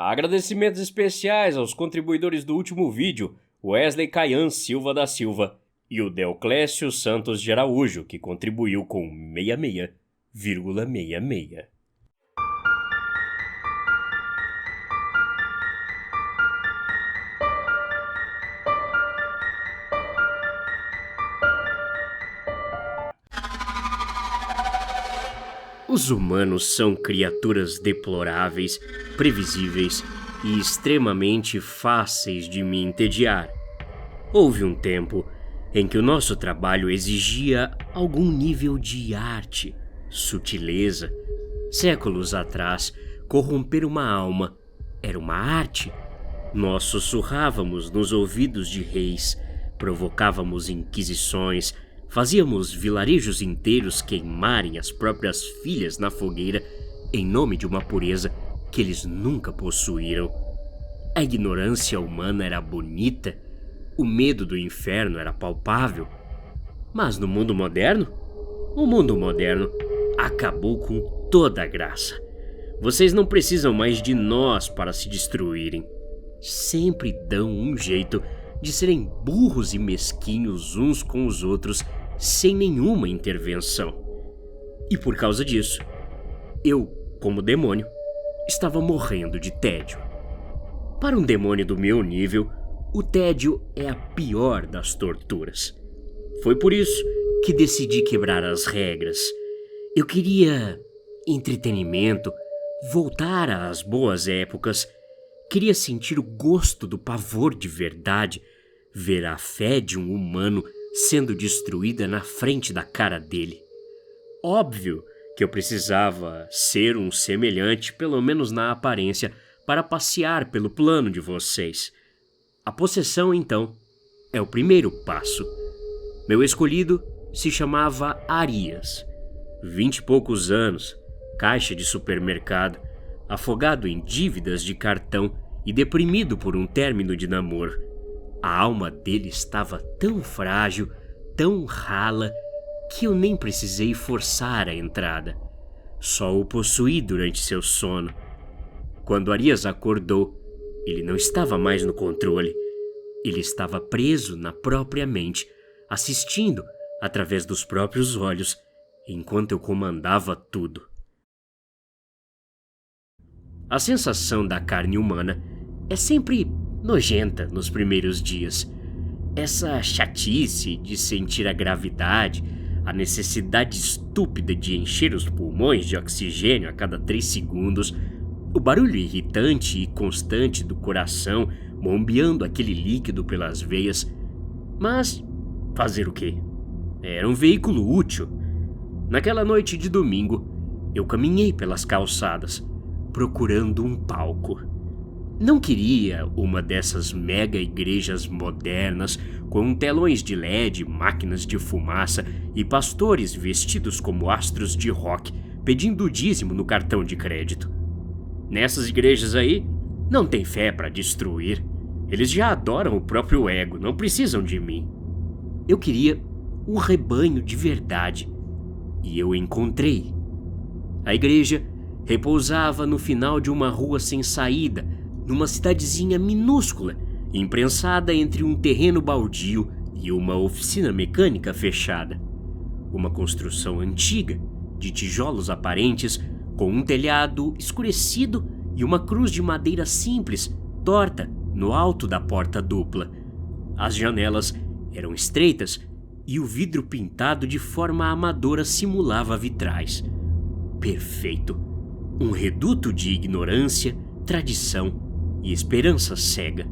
Agradecimentos especiais aos contribuidores do último vídeo, Wesley Caian Silva da Silva e o Deoclésio Santos de Araújo, que contribuiu com 66,66. Os humanos são criaturas deploráveis, previsíveis e extremamente fáceis de me entediar. Houve um tempo em que o nosso trabalho exigia algum nível de arte, sutileza. Séculos atrás, corromper uma alma era uma arte. Nós sussurrávamos nos ouvidos de reis, provocávamos inquisições, fazíamos vilarejos inteiros queimarem as próprias filhas na fogueira em nome de uma pureza que eles nunca possuíram. A ignorância humana era bonita, o medo do inferno era palpável. Mas no mundo moderno, o mundo moderno acabou com toda a graça. Vocês não precisam mais de nós para se destruírem. Sempre dão um jeito de serem burros e mesquinhos uns com os outros sem nenhuma intervenção. E por causa disso, eu, como demônio, estava morrendo de tédio. Para um demônio do meu nível, o tédio é a pior das torturas. Foi por isso que decidi quebrar as regras. Eu queria entretenimento, voltar às boas épocas. Queria sentir o gosto do pavor de verdade, ver a fé de um humano sendo destruída na frente da cara dele. Óbvio que eu precisava ser um semelhante, pelo menos na aparência, para passear pelo plano de vocês. A possessão, então, é o primeiro passo. Meu escolhido se chamava Arias. 20 e poucos anos, caixa de supermercado, afogado em dívidas de cartão e deprimido por um término de namoro. A alma dele estava tão frágil, tão rala, que eu nem precisei forçar a entrada. Só o possuí durante seu sono. Quando Arias acordou, ele não estava mais no controle. Ele estava preso na própria mente, assistindo através dos próprios olhos, enquanto eu comandava tudo. A sensação da carne humana é sempre nojenta nos primeiros dias. Essa chatice de sentir a gravidade, a necessidade estúpida de encher os pulmões de oxigênio a cada 3 segundos, o barulho irritante e constante do coração bombeando aquele líquido pelas veias. Mas fazer o quê? Era um veículo útil. Naquela noite de domingo, eu caminhei pelas calçadas, procurando um palco. Não queria uma dessas mega igrejas modernas com telões de LED, máquinas de fumaça e pastores vestidos como astros de rock pedindo dízimo no cartão de crédito. Nessas igrejas aí, não tem fé para destruir. Eles já adoram o próprio ego, não precisam de mim. Eu queria um rebanho de verdade. E eu encontrei. A igreja repousava no final de uma rua sem saída, numa cidadezinha minúscula, imprensada entre um terreno baldio e uma oficina mecânica fechada. Uma construção antiga, de tijolos aparentes, com um telhado escurecido e uma cruz de madeira simples, torta, no alto da porta dupla. As janelas eram estreitas e o vidro pintado de forma amadora simulava vitrais. Perfeito. Um reduto de ignorância, tradição e esperança cega.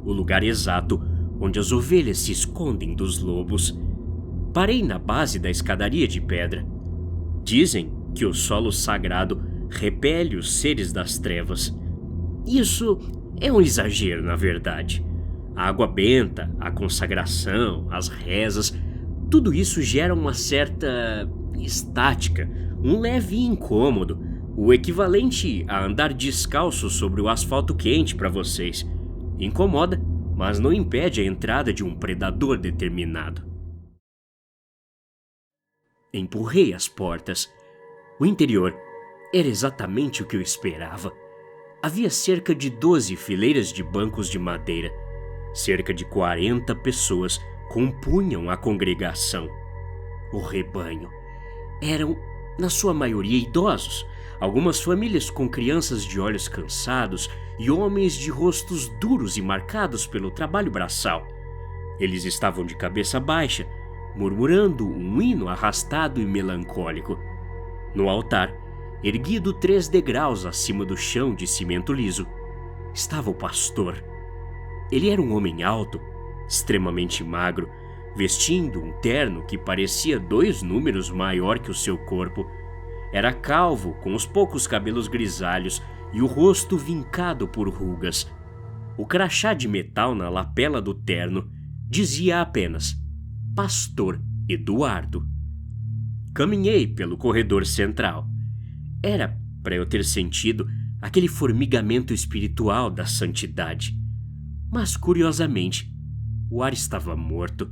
O lugar exato onde as ovelhas se escondem dos lobos. Parei na base da escadaria de pedra. Dizem que o solo sagrado repele os seres das trevas. Isso é um exagero, na verdade. A água benta, a consagração, as rezas, tudo isso gera uma certa estática, um leve incômodo, o equivalente a andar descalço sobre o asfalto quente para vocês. Incomoda, mas não impede a entrada de um predador determinado. Empurrei as portas. O interior era exatamente o que eu esperava. Havia cerca de 12 fileiras de bancos de madeira. Cerca de 40 pessoas compunham a congregação. O rebanho. Eram, na sua maioria, idosos, algumas famílias com crianças de olhos cansados e homens de rostos duros e marcados pelo trabalho braçal. Eles estavam de cabeça baixa, murmurando um hino arrastado e melancólico. No altar, erguido 3 degraus acima do chão de cimento liso, estava o pastor. Ele era um homem alto, extremamente magro, vestindo um terno que parecia 2 números maior que o seu corpo. Era calvo, com os poucos cabelos grisalhos e o rosto vincado por rugas. O crachá de metal na lapela do terno dizia apenas Pastor Eduardo. Caminhei pelo corredor central. Era para eu ter sentido aquele formigamento espiritual da santidade. Mas, curiosamente, o ar estava morto.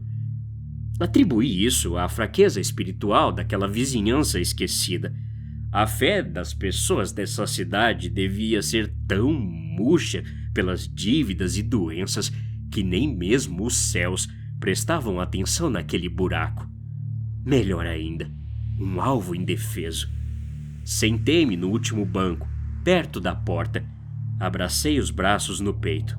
Atribuí isso à fraqueza espiritual daquela vizinhança esquecida. A fé das pessoas dessa cidade devia ser tão murcha pelas dívidas e doenças que nem mesmo os céus prestavam atenção naquele buraco. Melhor ainda, um alvo indefeso. Sentei-me no último banco, perto da porta. Abracei os braços no peito.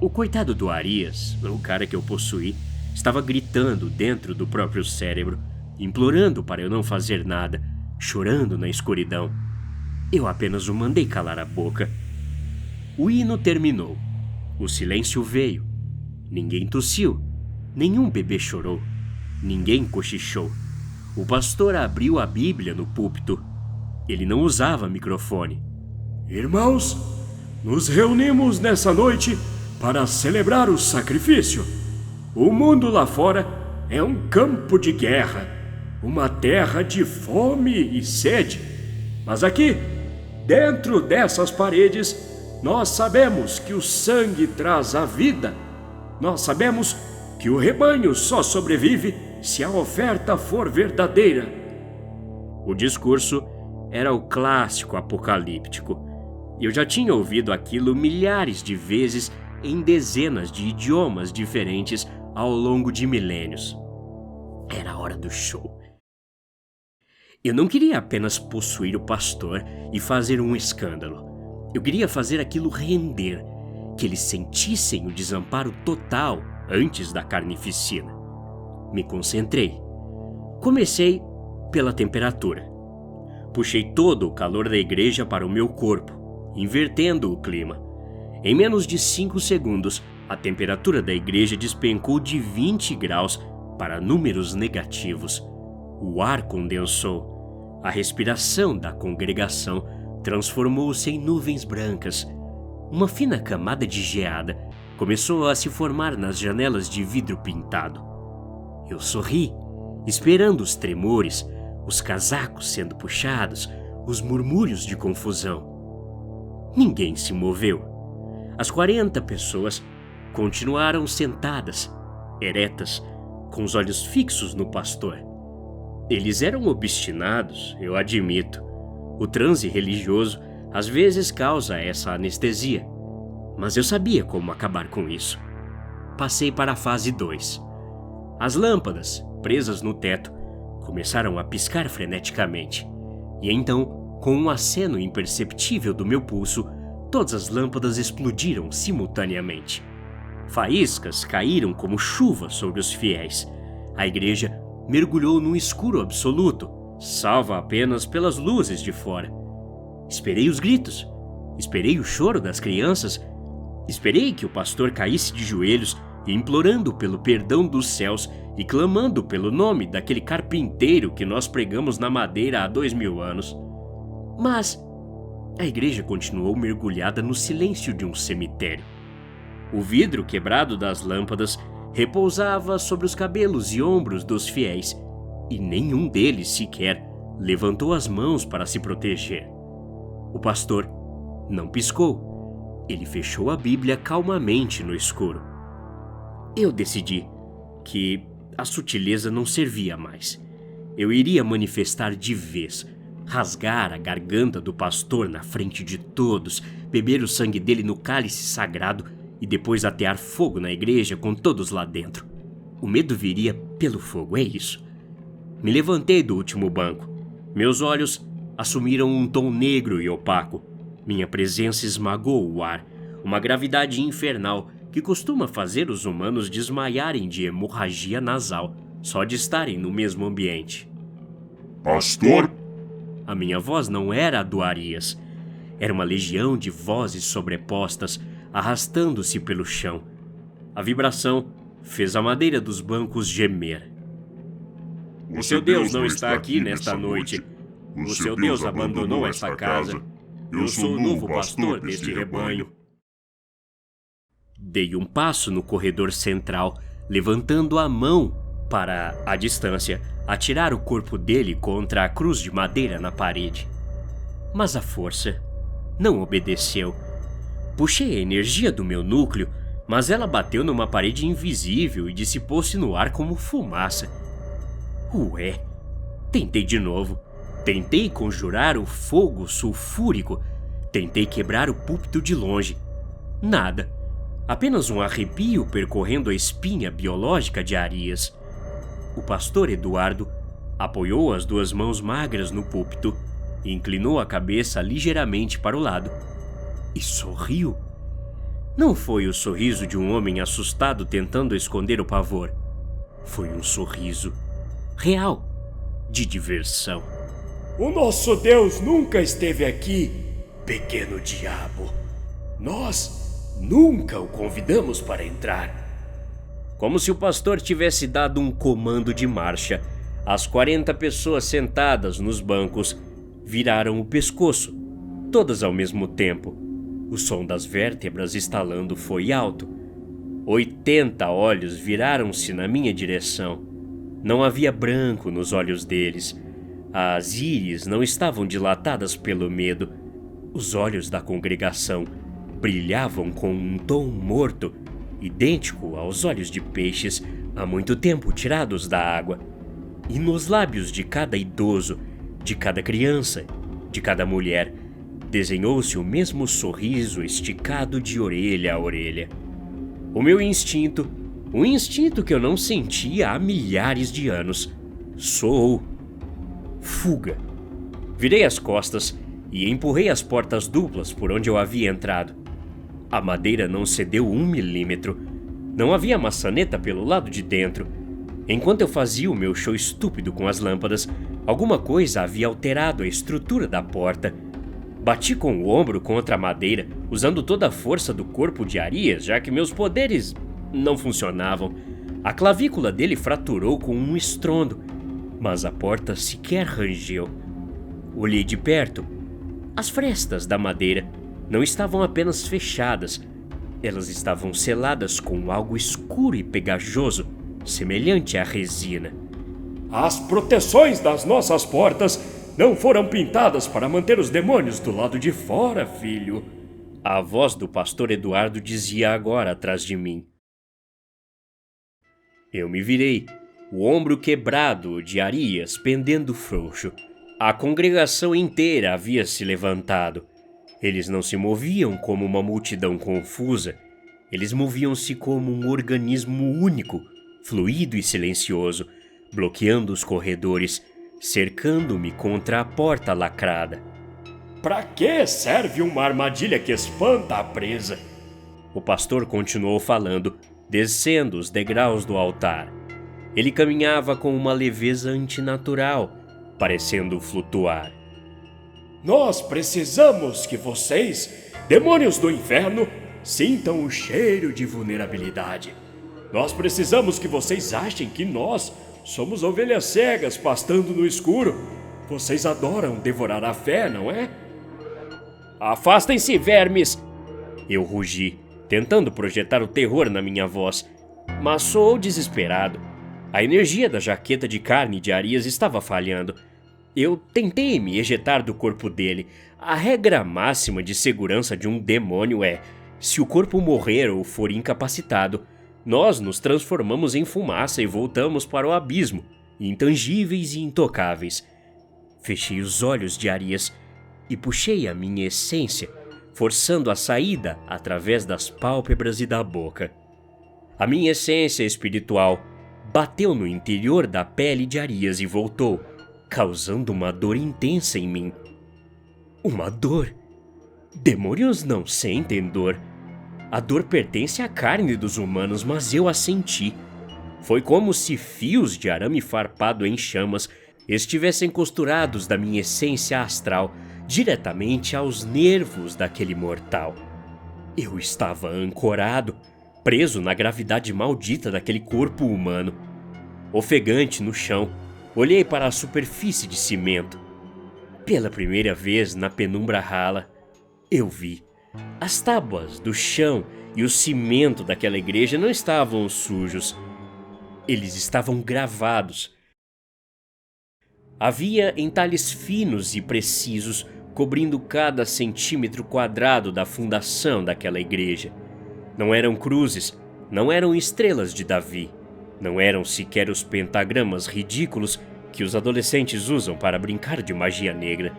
O coitado do Arias, o cara que eu possuí, estava gritando dentro do próprio cérebro, implorando para eu não fazer nada, chorando na escuridão. Eu apenas o mandei calar a boca. O hino terminou. O silêncio veio. Ninguém tossiu. Nenhum bebê chorou. Ninguém cochichou. O pastor abriu a Bíblia no púlpito. Ele não usava microfone. Irmãos, nos reunimos nessa noite para celebrar o sacrifício. O mundo lá fora é um campo de guerra, uma terra de fome e sede. Mas aqui, dentro dessas paredes, nós sabemos que o sangue traz a vida. Nós sabemos que o rebanho só sobrevive se a oferta for verdadeira. O discurso era o clássico apocalíptico. Eu já tinha ouvido aquilo milhares de vezes em dezenas de idiomas diferentes ao longo de milênios. Era a hora do show. Eu não queria apenas possuir o pastor e fazer um escândalo. Eu queria fazer aquilo render, que eles sentissem o desamparo total antes da carnificina. Me concentrei. Comecei pela temperatura. Puxei todo o calor da igreja para o meu corpo, invertendo o clima. Em menos de 5 segundos, a temperatura da igreja despencou de 20 graus para números negativos. O ar condensou. A respiração da congregação transformou-se em nuvens brancas. Uma fina camada de geada começou a se formar nas janelas de vidro pintado. Eu sorri, esperando os tremores, os casacos sendo puxados, os murmúrios de confusão. Ninguém se moveu. As 40 pessoas continuaram sentadas, eretas, com os olhos fixos no pastor. Eles eram obstinados, eu admito. O transe religioso às vezes causa essa anestesia, mas eu sabia como acabar com isso. Passei para a fase 2. As lâmpadas, presas no teto, começaram a piscar freneticamente, e então, com um aceno imperceptível do meu pulso, todas as lâmpadas explodiram simultaneamente. Faíscas caíram como chuva sobre os fiéis. A igreja mergulhou num escuro absoluto, salva apenas pelas luzes de fora. Esperei os gritos, esperei o choro das crianças, esperei que o pastor caísse de joelhos, implorando pelo perdão dos céus e clamando pelo nome daquele carpinteiro que nós pregamos na madeira há 2000 anos. Mas a igreja continuou mergulhada no silêncio de um cemitério. O vidro quebrado das lâmpadas repousava sobre os cabelos e ombros dos fiéis, e nenhum deles sequer levantou as mãos para se proteger. O pastor não piscou. Ele fechou a Bíblia calmamente no escuro. Eu decidi que a sutileza não servia mais. Eu iria manifestar de vez, rasgar a garganta do pastor na frente de todos, beber o sangue dele no cálice sagrado e depois atear fogo na igreja com todos lá dentro. O medo viria pelo fogo, é isso. Me levantei do último banco. Meus olhos assumiram um tom negro e opaco. Minha presença esmagou o ar, uma gravidade infernal que costuma fazer os humanos desmaiarem de hemorragia nasal só de estarem no mesmo ambiente. Pastor? A minha voz não era a do Arias. Era uma legião de vozes sobrepostas, arrastando-se pelo chão. A vibração fez a madeira dos bancos gemer. O seu Deus não está aqui nesta noite. O seu Deus abandonou esta casa. Eu sou o novo pastor deste rebanho. Dei um passo no corredor central, levantando a mão para, à distância, atirar o corpo dele contra a cruz de madeira na parede. Mas a força não obedeceu. Puxei a energia do meu núcleo, mas ela bateu numa parede invisível e dissipou-se no ar como fumaça. Ué! Tentei de novo. Tentei conjurar o fogo sulfúrico. Tentei quebrar o púlpito de longe. Nada. Apenas um arrepio percorrendo a espinha biológica de Arias. O pastor Eduardo apoiou as duas mãos magras no púlpito e inclinou a cabeça ligeiramente para o lado. E sorriu. Não foi o sorriso de um homem assustado tentando esconder o pavor. Foi um sorriso real, de diversão. O nosso Deus nunca esteve aqui, pequeno diabo. Nós nunca o convidamos para entrar. Como se o pastor tivesse dado um comando de marcha, as 40 pessoas sentadas nos bancos viraram o pescoço, todas ao mesmo tempo. O som das vértebras estalando foi alto. 80 olhos viraram-se na minha direção. Não havia branco nos olhos deles. As íris não estavam dilatadas pelo medo. Os olhos da congregação brilhavam com um tom morto, idêntico aos olhos de peixes há muito tempo tirados da água. E nos lábios de cada idoso, de cada criança, de cada mulher, desenhou-se o mesmo sorriso esticado de orelha a orelha. O meu instinto, um instinto que eu não sentia há milhares de anos, soou. Fuga. Virei as costas e empurrei as portas duplas por onde eu havia entrado. A madeira não cedeu 1 milímetro. Não havia maçaneta pelo lado de dentro. Enquanto eu fazia o meu show estúpido com as lâmpadas, alguma coisa havia alterado a estrutura da porta. Bati com o ombro contra a madeira, usando toda a força do corpo de Arias, já que meus poderes não funcionavam. A clavícula dele fraturou com um estrondo, mas a porta sequer rangeu. Olhei de perto. As frestas da madeira não estavam apenas fechadas, elas estavam seladas com algo escuro e pegajoso, semelhante à resina. As proteções das nossas portas não foram pintadas para manter os demônios do lado de fora, filho. A voz do pastor Eduardo dizia agora atrás de mim. Eu me virei, o ombro quebrado de Arias pendendo frouxo. A congregação inteira havia se levantado. Eles não se moviam como uma multidão confusa. Eles moviam-se como um organismo único, fluido e silencioso, bloqueando os corredores, cercando-me contra a porta lacrada. Pra que serve uma armadilha que espanta a presa? O pastor continuou falando, descendo os degraus do altar. Ele caminhava com uma leveza antinatural, parecendo flutuar. Nós precisamos que vocês, demônios do inferno, sintam o cheiro de vulnerabilidade. Nós precisamos que vocês achem que nós somos ovelhas cegas pastando no escuro. Vocês adoram devorar a fé, não é? Afastem-se, vermes! Eu rugi, tentando projetar o terror na minha voz, mas soou desesperado. A energia da jaqueta de carne de Arias estava falhando. Eu tentei me ejetar do corpo dele. A regra máxima de segurança de um demônio é: se o corpo morrer ou for incapacitado, nós nos transformamos em fumaça e voltamos para o abismo, intangíveis e intocáveis. Fechei os olhos de Arias e puxei a minha essência, forçando a saída através das pálpebras e da boca. A minha essência espiritual bateu no interior da pele de Arias e voltou, causando uma dor intensa em mim. Uma dor? Demônios não sentem dor. A dor pertence à carne dos humanos, mas eu a senti. Foi como se fios de arame farpado em chamas estivessem costurados da minha essência astral diretamente aos nervos daquele mortal. Eu estava ancorado, preso na gravidade maldita daquele corpo humano. Ofegante no chão, olhei para a superfície de cimento. Pela primeira vez na penumbra rala, eu vi. As tábuas do chão e o cimento daquela igreja não estavam sujos. Eles estavam gravados. Havia entalhes finos e precisos cobrindo cada centímetro quadrado da fundação daquela igreja. Não eram cruzes, não eram estrelas de Davi, não eram sequer os pentagramas ridículos que os adolescentes usam para brincar de magia negra.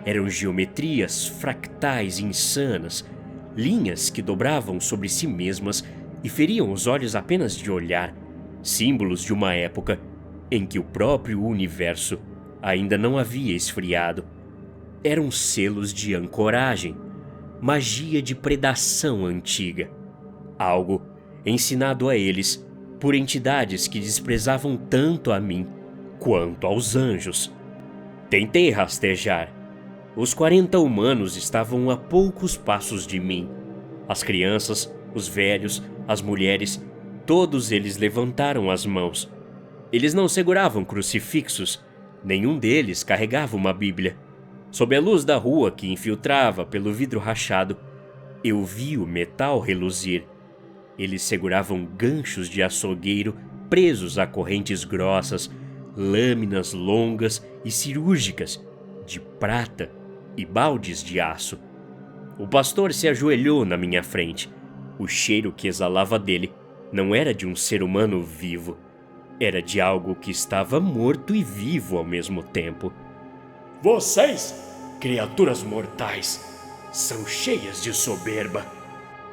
Eram geometrias fractais insanas, linhas que dobravam sobre si mesmas e feriam os olhos apenas de olhar, símbolos de uma época em que o próprio universo ainda não havia esfriado. Eram selos de ancoragem, magia de predação antiga, algo ensinado a eles por entidades que desprezavam tanto a mim quanto aos anjos. Tentei rastejar. Os 40 humanos estavam a poucos passos de mim. As crianças, os velhos, as mulheres, todos eles levantaram as mãos. Eles não seguravam crucifixos, nenhum deles carregava uma Bíblia. Sob a luz da rua que infiltrava pelo vidro rachado, eu vi o metal reluzir. Eles seguravam ganchos de açougueiro presos a correntes grossas, lâminas longas e cirúrgicas, de prata e baldes de aço. O pastor se ajoelhou na minha frente. O cheiro que exalava dele não era de um ser humano vivo, era de algo que estava morto e vivo ao mesmo tempo. Vocês, criaturas mortais, são cheias de soberba,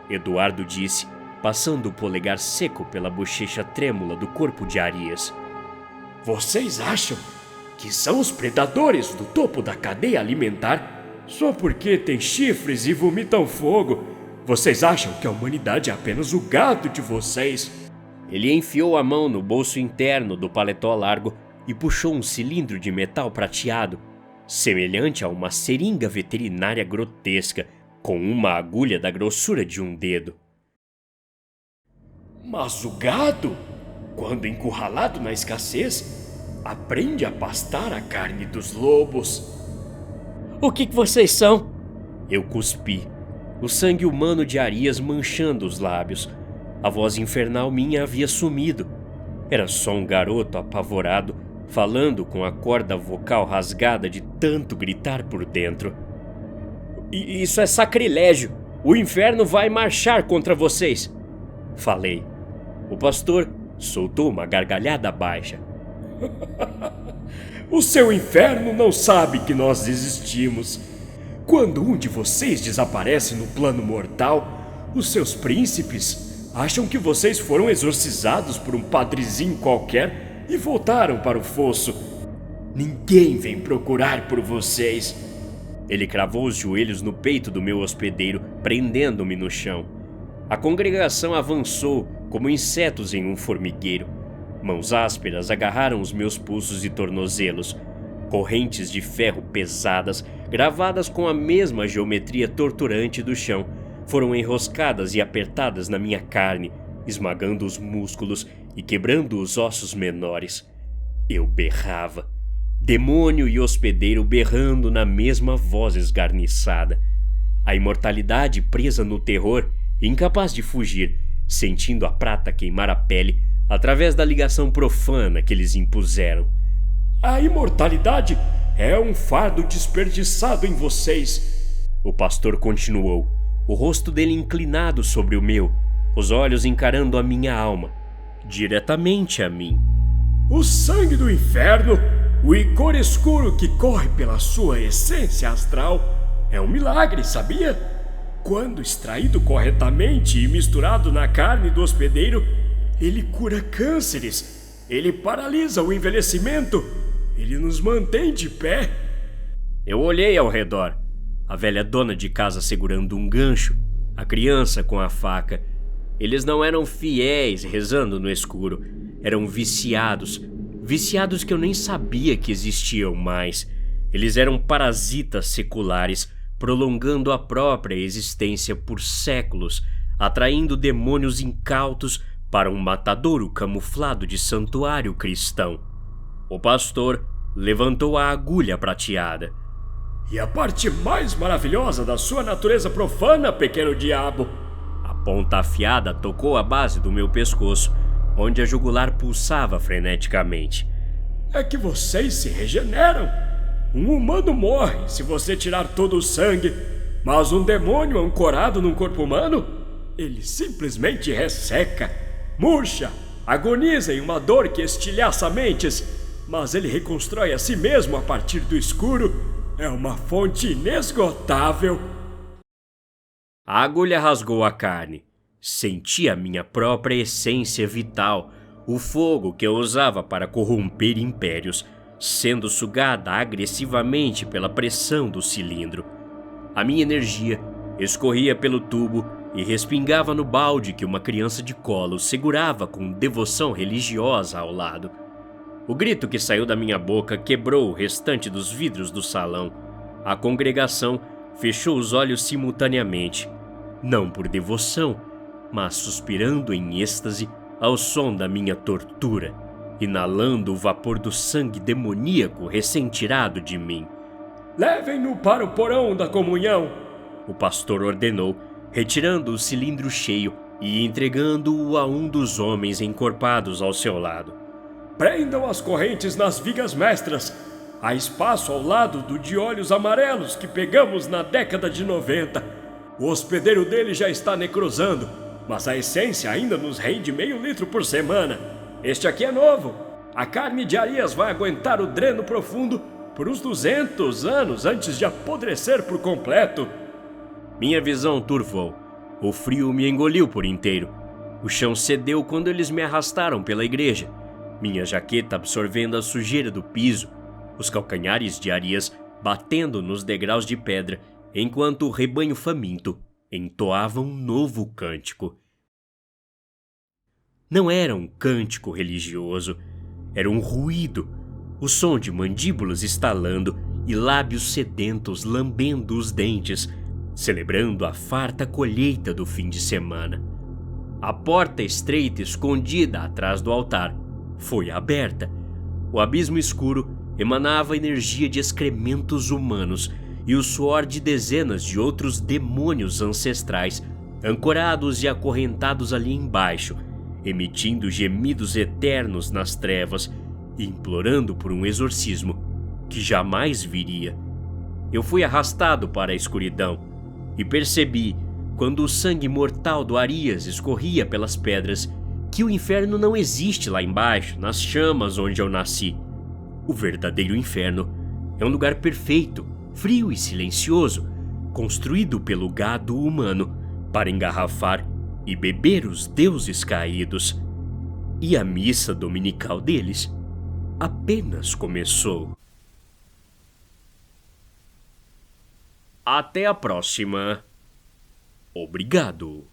Eduardo disse, passando o polegar seco pela bochecha trêmula do corpo de Arias. Vocês acham que são os predadores do topo da cadeia alimentar só porque têm chifres e vomitam fogo? Vocês acham que a humanidade é apenas o gado de vocês? Ele enfiou a mão no bolso interno do paletó largo e puxou um cilindro de metal prateado, semelhante a uma seringa veterinária grotesca, com uma agulha da grossura de um dedo. Mas o gado, quando encurralado na escassez, aprende a pastar a carne dos lobos. O que vocês são? Eu cuspi, o sangue humano de Arias manchando os lábios. A voz infernal minha havia sumido. Era só um garoto apavorado, falando com a corda vocal rasgada de tanto gritar por dentro. Isso é sacrilégio! O inferno vai marchar contra vocês! Falei. O pastor soltou uma gargalhada baixa. O seu inferno não sabe que nós existimos. Quando um de vocês desaparece no plano mortal, os seus príncipes acham que vocês foram exorcizados por um padrezinho qualquer e voltaram para o fosso. Ninguém vem procurar por vocês. Ele cravou os joelhos no peito do meu hospedeiro, prendendo-me no chão. A congregação avançou como insetos em um formigueiro. Mãos ásperas agarraram os meus pulsos e tornozelos. Correntes de ferro pesadas, gravadas com a mesma geometria torturante do chão, foram enroscadas e apertadas na minha carne, esmagando os músculos e quebrando os ossos menores. Eu berrava. Demônio e hospedeiro berrando na mesma voz esgarniçada. A imortalidade presa no terror, incapaz de fugir, sentindo a prata queimar a pele através da ligação profana que eles impuseram. A imortalidade é um fardo desperdiçado em vocês. O pastor continuou, o rosto dele inclinado sobre o meu, os olhos encarando a minha alma, diretamente a mim. O sangue do inferno, O icor escuro que corre pela sua essência astral é um milagre, sabia? Quando extraído corretamente e misturado na carne do hospedeiro, ele cura cânceres, ele paralisa o envelhecimento, ele nos mantém de pé. Eu olhei ao redor, a velha dona de casa segurando um gancho, a criança com a faca. Eles não eram fiéis rezando no escuro, eram viciados que eu nem sabia que existiam mais. Eles eram parasitas seculares, prolongando a própria existência por séculos, atraindo demônios incautos para um matadouro camuflado de santuário cristão. O pastor levantou a agulha prateada. E a parte mais maravilhosa da sua natureza profana, pequeno diabo? A ponta afiada tocou a base do meu pescoço, onde a jugular pulsava freneticamente. É que vocês se regeneram. Um humano morre se você tirar todo o sangue, mas um demônio ancorado num corpo humano, ele simplesmente resseca, murcha, agoniza em uma dor que estilhaça mentes, mas ele reconstrói a si mesmo a partir do escuro. É uma fonte inesgotável. A agulha rasgou a carne. Senti a minha própria essência vital, o fogo que eu usava para corromper impérios, sendo sugada agressivamente pela pressão do cilindro. A minha energia escorria pelo tubo e respingava no balde que uma criança de colo segurava com devoção religiosa ao lado. O grito que saiu da minha boca quebrou o restante dos vidros do salão. A congregação fechou os olhos simultaneamente, não por devoção, mas suspirando em êxtase ao som da minha tortura, inalando o vapor do sangue demoníaco recém-tirado de mim. Levem-no para o porão da comunhão, o pastor ordenou, retirando o cilindro cheio e entregando-o a um dos homens encorpados ao seu lado. Prendam as correntes nas vigas mestras. Há espaço ao lado do de olhos amarelos que pegamos na década de 90. O hospedeiro dele já está necrosando, mas a essência ainda nos rende meio litro por semana. Este aqui é novo. A carne de Arias vai aguentar o dreno profundo por uns 200 anos antes de apodrecer por completo. Minha visão turvou. O frio me engoliu por inteiro. O chão cedeu quando eles me arrastaram pela igreja. Minha jaqueta absorvendo a sujeira do piso, os calcanhares de Arias batendo nos degraus de pedra, enquanto o rebanho faminto entoava um novo cântico. Não era um cântico religioso, era um ruído, o som de mandíbulas estalando e lábios sedentos lambendo os dentes, celebrando a farta colheita do fim de semana. A porta estreita escondida atrás do altar foi aberta. O abismo escuro emanava energia de excrementos humanos e o suor de dezenas de outros demônios ancestrais, ancorados e acorrentados ali embaixo, emitindo gemidos eternos nas trevas e implorando por um exorcismo que jamais viria. Eu fui arrastado para a escuridão e percebi, quando o sangue mortal do Arias escorria pelas pedras, que o inferno não existe lá embaixo, nas chamas onde eu nasci. O verdadeiro inferno é um lugar perfeito, frio e silencioso, construído pelo gado humano para engarrafar e beber os deuses caídos. E a missa dominical deles apenas começou. Até a próxima. Obrigado.